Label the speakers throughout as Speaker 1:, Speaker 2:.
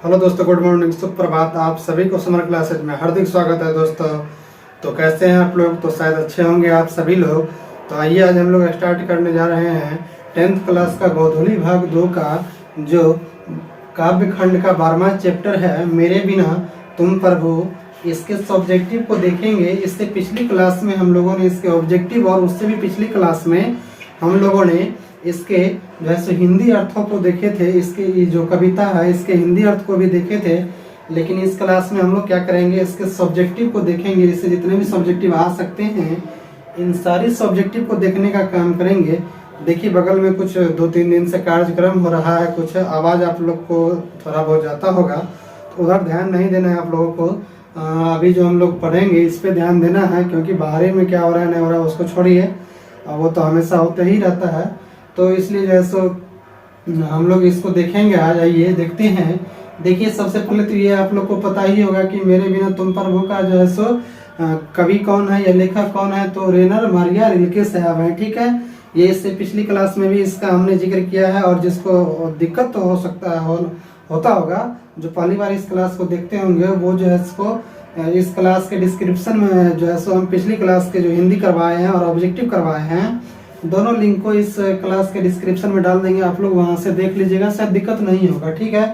Speaker 1: Hello दोस्तों, good morning, सुप्रभात। आप सभी को समर क्लासेज में हार्दिक स्वागत है दोस्तों। तो कैसे हैं आप लोग? तो शायद अच्छे होंगे आप सभी लोग। तो आइए आज हम लोग स्टार्ट करने जा रहे हैं 10th क्लास का गोधूली भाग 2 का जो काव्य खंड का 12वां चैप्टर है, मेरे बिना तुम प्रभु। इसके सब्जेक्टिव को देखेंगे। इससे पिछली क्लास में हम लोगों ने इसके ऑब्जेक्टिव और उससे भी पिछली क्लास में हम लोगों ने इसके जैसे हिंदी अर्थों को देखे थे। इसकी जो कविता है इसके हिंदी अर्थ को भी देखे थे। लेकिन इस क्लास में हम लोग क्या करेंगे, इसके सब्जेक्टिव को देखेंगे। इससे जितने भी सब्जेक्टिव आ सकते हैं इन सारी सब्जेक्टिव को देखने का काम करेंगे। देखिए बगल में कुछ 2-3 दिन से कार्यक्रम हो रहा है, कुछ आवाज़ आप लोग को थोड़ा बहुत जाता होगा, तो उधर ध्यान नहीं देना है आप लोगों को। अभी जो हम लोग पढ़ेंगे इस पर ध्यान देना है, क्योंकि बाहर में क्या हो रहा है नहीं हो रहा है उसको छोड़िए, वो तो हमेशा होते ही रहता है। तो इसलिए जो है सो हम लोग इसको देखेंगे। आ जाइए देखते हैं। देखिए सबसे पहले तो ये आप लोग को पता ही होगा कि मेरे बिना तुम प्रभु का जो है सो कवि कौन है या लेखक कौन है, तो रेनर मारिया रिल्के साहब है। ठीक है, ये इससे पिछली क्लास में भी इसका हमने जिक्र किया है। और जिसको दिक्कत तो हो सकता है होता होगा, जो पहली बार इस क्लास को देखते होंगे, वो जो है इसको इस क्लास के डिस्क्रिप्शन में जो है सो हम पिछली क्लास के जो हिंदी करवाए हैं और ऑब्जेक्टिव करवाए हैं, दोनों लिंक को इस क्लास के डिस्क्रिप्शन में डाल देंगे। आप लोग वहां से देख लीजिएगा, शायद दिक्कत नहीं होगा। ठीक है,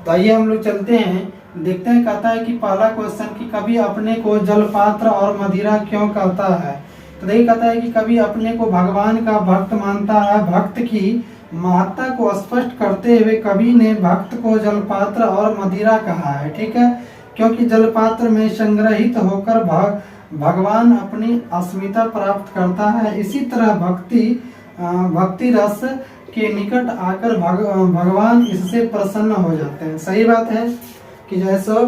Speaker 1: तो आइए हम लोग चलते हैं, देखते हैं। कहता है कि पहला क्वेश्चन कि कवि अपने को जलपात्र और मदिरा क्यों कहता है। तो देखिए कहता है कि कवि अपने को भगवान का भक्त मानता है। भक्त की महत्ता को स्पष्ट करते हुए कवि ने भक्त को जलपात्र और मदिरा कहा है। ठीक है, क्योंकि जलपात्र में संग्रहित होकर भगवान अपनी अस्मिता प्राप्त करता है। इसी तरह भक्ति रस के निकट आकर भगवान इससे प्रसन्न हो जाते हैं। सही बात है कि जैसो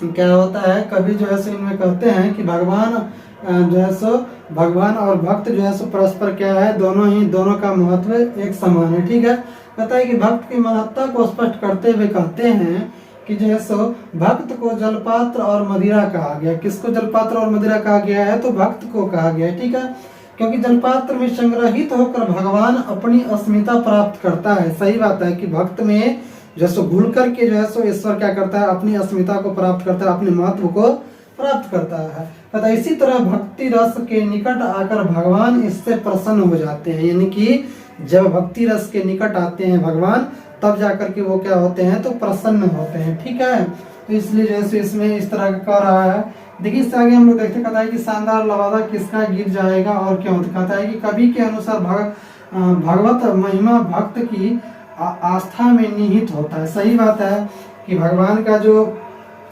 Speaker 1: क्या होता है, कभी जो है सो इनमें कहते हैं कि भगवान जो है सो भगवान और भक्त जो है सो परस्पर क्या है, दोनों का महत्व एक समान है। ठीक है, कहता है कि भक्त की महत्ता को स्पष्ट करते हुए कहते हैं कि जो है सो भक्त को जलपात्र और मदिरा कहा गया। किसको जलपात्र और मदिरा कहा गया है? तो भक्त को कहा गया है। ठीक है, क्योंकि जलपात्र में संग्रहित होकर भगवान अपनी अस्मिता प्राप्त करता है। सही बात है कि भक्त में जो सो घुल करके जो है सो ईश्वर क्या करता है, अपनी अस्मिता को प्राप्त करता है, अपने महत्व को प्राप्त करता है। तथा इसी तरह भक्ति रस के निकट आकर भगवान इससे प्रसन्न हो जाते हैं। यानी कि जब भक्ति रस के निकट आते हैं भगवान, तब जाकर के वो क्या होते हैं, तो प्रसन्न होते हैं। ठीक है, तो इसलिए जैसे इसमें इस तरह का कह रहा है। देखिए इससे आगे हम लोग देखते, कहता है कि शानदार लवादा किसका गिर जाएगा और क्यों। तो कहता है कि कवि के अनुसार भगवत महिमा भक्त की आस्था में निहित होता है। सही बात है कि भगवान का जो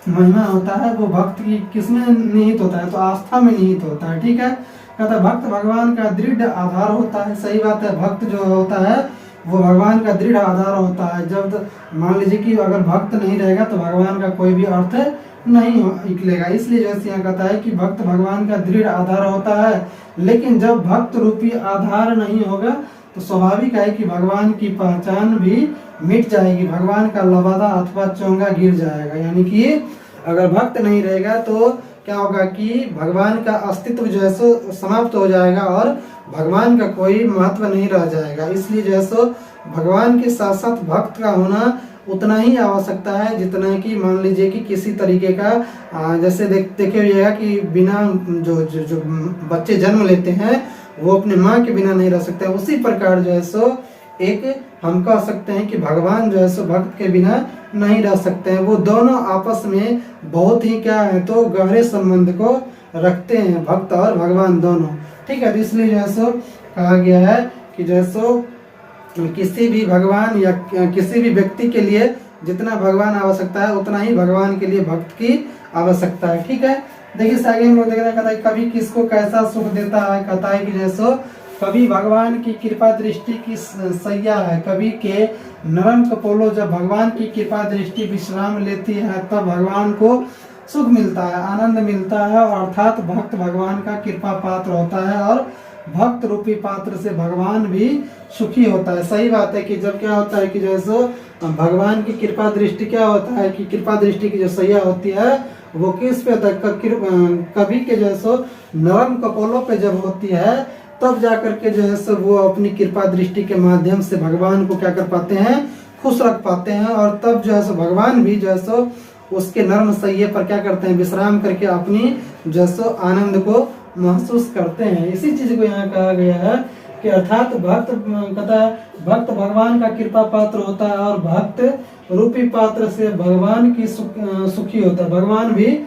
Speaker 1: महिमा होता है वो भक्त की किसमें निहित होता है, तो आस्था में निहित होता है। ठीक है, कहता है भक्त भगवान का दृढ़ आधार होता है। सही बात है, भक्त जो होता है वो भगवान का दृढ़ आधार होता है। जब मान लीजिए कि अगर भक्त नहीं रहेगा तो भगवान का कोई भी अर्थ नहीं निकलेगा। इसलिए जैसे यहाँ कहता है कि भक्त भगवान का दृढ़ आधार होता है। लेकिन जब भक्त रूपी आधार नहीं होगा तो स्वाभाविक है कि भगवान की पहचान भी मिट जाएगी, भगवान का लबादा अथवा चोंगा गिर जाएगा। यानी कि अगर भक्त नहीं रहेगा तो क्या होगा कि भगवान का अस्तित्व जो है सो समाप्त हो जाएगा और भगवान का कोई महत्व नहीं रह जाएगा। इसलिए जो है सो भगवान के साथ साथ भक्त का होना उतना ही आवश्यकता है जितना कि मान लीजिए कि किसी तरीके का जैसे देखे हुएगा कि बिना जो बच्चे जन्म लेते हैं वो अपने माँ के बिना नहीं रह सकते। उसी प्रकार जो है सो एक हम कह सकते हैं कि भगवान जो है सो भक्त के बिना नहीं रह सकते हैं। वो दोनों आपस में बहुत ही क्या है, तो गहरे संबंध को रखते हैं, भक्त और भगवान दोनों। ठीक है, तो इसलिए जो है सो कहा गया है कि जो है सो किसी भी भगवान या किसी भी व्यक्ति के लिए जितना भगवान आवश्यकता है उतना ही भगवान के लिए भक्त की आवश्यकता है। ठीक है, देखिए आगे हम लोग देखना, कहता है कवि किसको कैसा सुख देता है। कहता है कि जैसो कवि भगवान की कृपा दृष्टि की सैया है। कवि के नरम कपोलों जब भगवान की कृपा दृष्टि विश्राम लेती है तब भगवान को सुख मिलता है, आनंद मिलता है। और अर्थात भक्त भगवान का कृपा पात्र होता है और भक्त रूपी पात्र से भगवान भी सुखी होता है। सही बात है कि जब क्या होता है कि जैसे भगवान की कृपा दृष्टि क्या होता है कि कृपा दृष्टि की जो सैया होती है वो किस पे होता है, कवि के जैसो नरम कपोलों पे जब होती है तब जाकर के जो है सो वो अपनी कृपा दृष्टि के माध्यम से भगवान को क्या कर पाते हैं, खुश रख पाते हैं, और तब जो है सो भगवान भी जो है सो उसके नर्म सैये पर क्या करते हैं, विश्राम करके अपनी जो है सो आनंद को महसूस करते हैं। इसी चीज को यहाँ कहा गया है कि अर्थात भक्त कहता है भक्त भगवान का कृपा पात्र होता है, और भक्त रूपी पात्र से भगवान की सुखी होता है, भगवान भी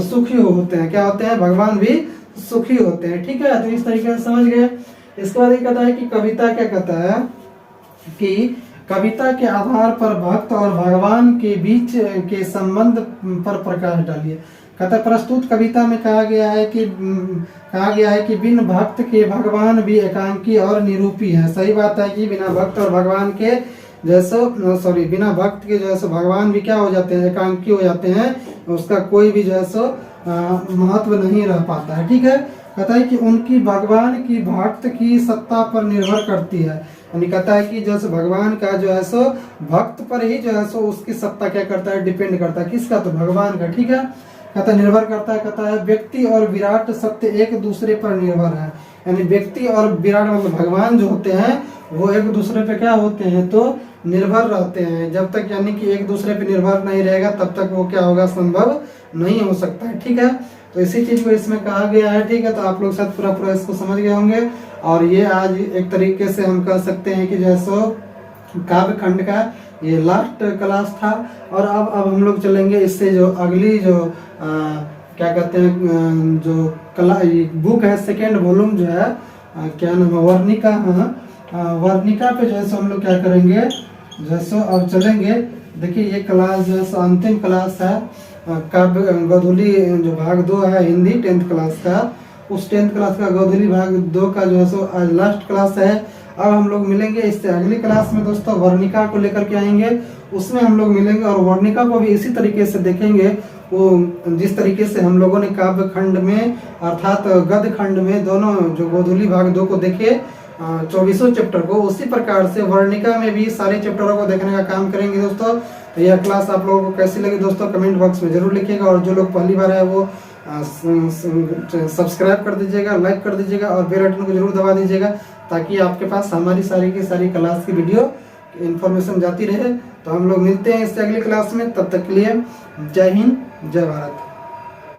Speaker 1: सुखी होते हैं। क्या होते हैं, भगवान भी सुखी होते हैं। ठीक है, तो इस तरीके से समझ गए। इसके बाद ये कहता है कि कविता क्या कहता है कि कविता के आधार पर भक्त और भगवान के बीच के संबंध पर प्रकाश डालिए। कहता प्रस्तुत कविता में कहा गया है कि बिन भक्त के भगवान भी एकांकी और निरूपी हैं। सही बात है कि बिना भक्त और भगवान के बिना भक्त के जो है सो भगवान भी क्या हो जाते हैं, एकांकी हो जाते हैं, उसका कोई भी जो है सो महत्व नहीं रह पाता है। ठीक है, कहता है कि उनकी भगवान की भक्त की सत्ता पर निर्भर करती है, यानी कहता है कि जो है भगवान का जो है सो भक्त पर ही जो है सो उसकी सत्ता क्या करता है, डिपेंड करता है। किसका, तो भगवान का। ठीक है, कहता निर्भर करता है। कहता है व्यक्ति और विराट सत्य एक दूसरे पर निर्भर है, यानी व्यक्ति और विराट मतलब भगवान जो होते हैं वो एक दूसरे पे क्या होते हैं, तो निर्भर रहते हैं। जब तक यानी कि एक दूसरे पे निर्भर नहीं रहेगा तब तक वो क्या होगा, संभव नहीं हो सकता है। ठीक है, तो इसी चीज को इसमें कहा गया है। ठीक है, तो आप लोग शायद पूरा इसको समझ गए होंगे। और ये आज एक तरीके से हम कह सकते हैं कि जैसो काव्य खंड का ये लास्ट क्लास था। और अब हम लोग चलेंगे इससे जो अगली जो क्या कहते हैं जो बुक है, सेकेंड वॉल्यूम जो है क्या नाम है, वर्णिका। हाँ, वर्णिका पे जो है हम लोग क्या करेंगे, जैसो अब चलेंगे। देखिए ये क्लास जो है अंतिम क्लास है, काव्य गोधूली जो भाग 2 है हिंदी 10th क्लास का, उस 10th क्लास का गोधूली भाग 2 का जो है सो आज लास्ट क्लास है। अब हम लोग मिलेंगे इससे अगली क्लास में दोस्तों, वर्णिका को लेकर के आएंगे, उसमें हम लोग मिलेंगे और वर्णिका को भी इसी तरीके से देखेंगे। वो जिस तरीके से हम लोगों ने काव्य खंड में अर्थात गद्य खंड में दोनों जो गोधूली भाग 2 को देखे 24 चैप्टर को, उसी प्रकार से वर्णिका में भी सारे चैप्टरों को देखने का काम करेंगे दोस्तों। तो यह क्लास आप लोगों को कैसी लगी दोस्तों, कमेंट बॉक्स में जरूर लिखिएगा। और जो लोग पहली बार है वो सब्सक्राइब कर दीजिएगा, लाइक कर दीजिएगा और बेल आइकन को जरूर दबा दीजिएगा, ताकि आपके पास हमारी सारी की सारी क्लास की वीडियो इन्फॉर्मेशन जाती रहे। तो हम लोग मिलते हैं इससे अगली क्लास में, तब तक के लिए जय हिंद, जय भारत।